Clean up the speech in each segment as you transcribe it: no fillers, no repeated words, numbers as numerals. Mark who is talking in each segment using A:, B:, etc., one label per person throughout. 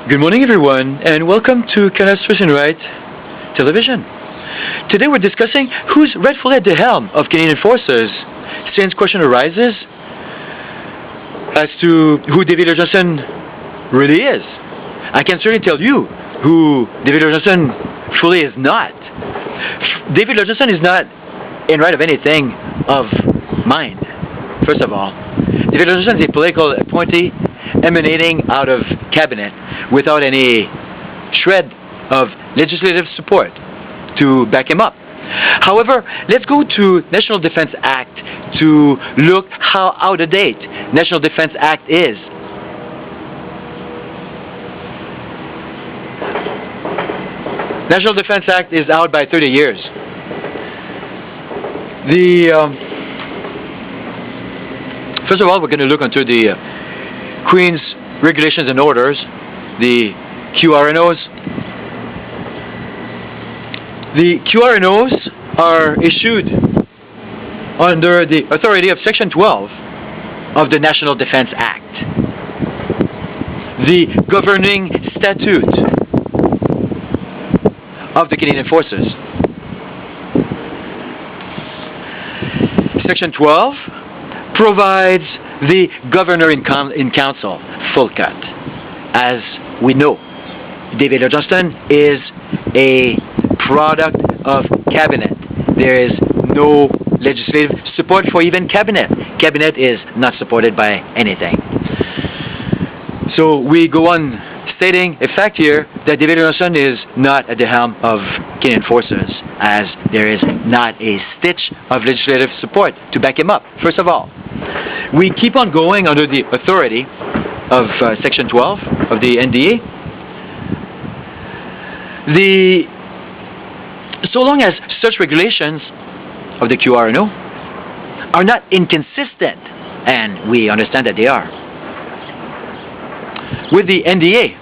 A: Good morning, everyone, and welcome to Canada's First and Right Television. Today we're discussing who's rightfully at the helm of Canadian forces, since question arises as to who David Lloyd Johnston really is. I can certainly tell you who David Lloyd Johnston fully is not. David Lloyd Johnston is not in right of anything of mind, first of all. David Lloyd Johnston is a political appointee emanating out of cabinet without any shred of legislative support to back him up. However, let's go to National Defense Act to look how out of date National Defense Act is. National Defense Act is out by 30 years. First of all, we're going to look into the Queen's Regulations and Orders, the QR&Os. The QR&Os are issued under the authority of Section 12 of the National Defense Act, the governing statute of the Canadian Forces. Section 12 provides the Governor in Council, full cut. As we know, David Lloyd Johnston is a product of Cabinet. There is no legislative support for even Cabinet. Cabinet is not supported by anything. So we go on stating a fact here that David Lloyd Johnston is not at the helm of Canadian forces, as there is not a stitch of legislative support to back him up, first of all. We keep on going under the authority of Section 12 of the NDA. So long as such regulations of the QR&O are not inconsistent, and we understand that they are, with the NDA,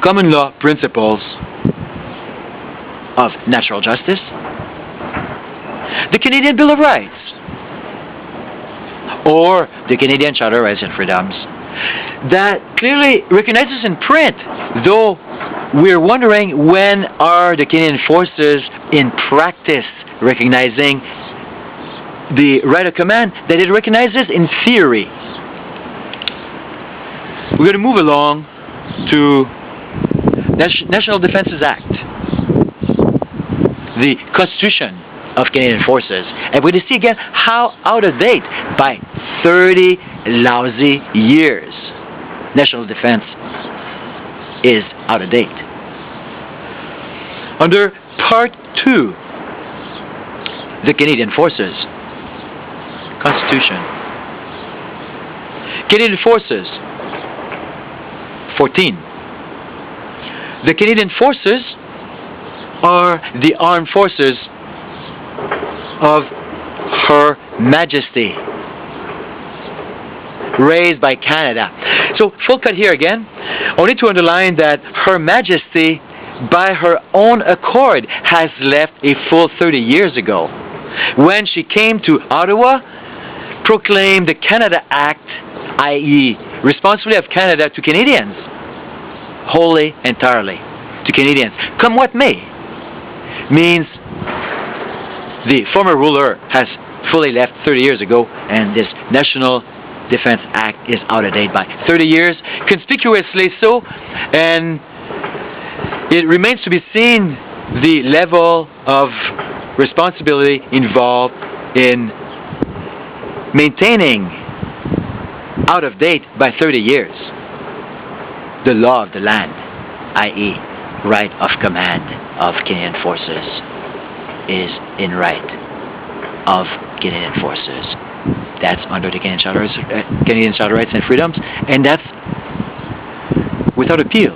A: common law principles of natural justice, the Canadian Bill of Rights, or the Canadian Charter of Rights and Freedoms, that clearly recognizes in print, though we're wondering when are the Canadian forces in practice recognizing the right of command that it recognizes in theory. We're going to move along to National Defense Act, the Constitution of Canadian Forces, and we're going to see again how out of date by 30 lousy years national defense is out of date. Under Part 2, the Canadian Forces Constitution, Canadian Forces 14. The Canadian Forces are the armed forces of Her Majesty, raised by Canada. So, full cut here again, only to underline that Her Majesty, by her own accord, has left a full 30 years ago, when she came to Ottawa, proclaimed the Canada Act, i.e. responsibility of Canada to Canadians, wholly, entirely to Canadians, come what may, means the former ruler has fully left 30 years ago, and this National Defense Act is out of date by 30 years, conspicuously so, and it remains to be seen the level of responsibility involved in maintaining out of date by 30 years the law of the land, i.e. right of command of Canadian forces is in right of Canadian forces. That's under the Canadian Charter of Rights and Freedoms, and that's without appeal.